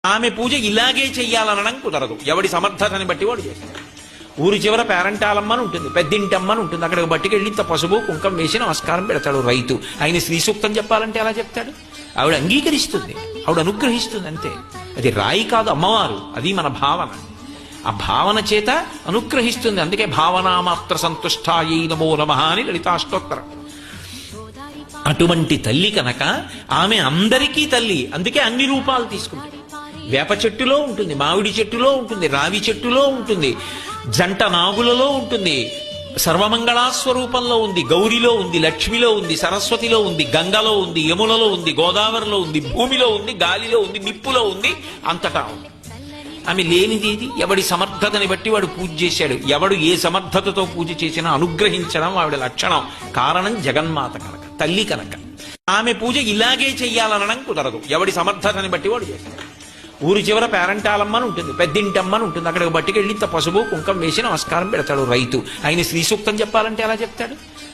ఆమె పూజ ఇలాగే చెయ్యాలనడం కుదరదు. ఎవడి సమర్థతని బట్టి వాడు చేస్తాడు. ఊరి చివర పేరంటాలమ్మని ఉంటుంది, పెద్దింటమ్మని ఉంటుంది. అక్కడికి బట్టికెళ్ళి ఇంత పసుపు కుంకం వేసి నమస్కారం పెడతాడు రైతు. ఆయన శ్రీ సూక్తం చెప్పాలంటే ఎలా చెప్తాడు? ఆవిడ అంగీకరిస్తుంది, ఆవిడ అనుగ్రహిస్తుంది అంతే. అది రాయి కాదు, అమ్మవారు. అది మన భావన. ఆ భావన చేత అనుగ్రహిస్తుంది. అందుకే భావనామాత్ర సంతుష్టాయై నమో నమః అని లలితాష్టోత్తరం. అటువంటి తల్లి కనుక ఆమె అందరికీ తల్లి. అందుకే అన్ని రూపాలు తీసుకుంటుంది. వేప చెట్టులో ఉంటుంది, మామిడి చెట్టులో ఉంటుంది, రావి చెట్టులో ఉంటుంది, జంట నాగులలో ఉంటుంది, సర్వమంగళాస్వరూపంలో ఉంది, గౌరిలో ఉంది, లక్ష్మిలో ఉంది, సరస్వతిలో ఉంది, గంగలో ఉంది, యములలో ఉంది, గోదావరిలో ఉంది, భూమిలో ఉంది, గాలిలో ఉంది, నిప్పులో ఉంది, అంతటా ఉంది. ఆమె లేనిది ఏది? ఎవడి సమర్థతని బట్టి వాడు పూజ చేశాడు. ఎవడు ఏ సమర్థతతో పూజ చేసినా అనుగ్రహించడం ఆవిడ లక్షణం. కారణం జగన్మాత కనుక, తల్లి కనుక. ఆమె పూజ ఇలాగే చెయ్యాలనడం కుదరదు. ఎవడి సమర్థతని బట్టి వాడు చేస్తాడు. ఊరి చివర పేరంటాలమ్మని ఉంటుంది, పెద్దింటమ్మని ఉంటుంది. అక్కడికి బట్టికెళ్ళి ఇంత పసుపు కుంకం వేసి నమస్కారం పెడతాడు రైతు. ఆయన శ్రీ సూక్తం చెప్పాలంటే ఎలా చెప్తాడు?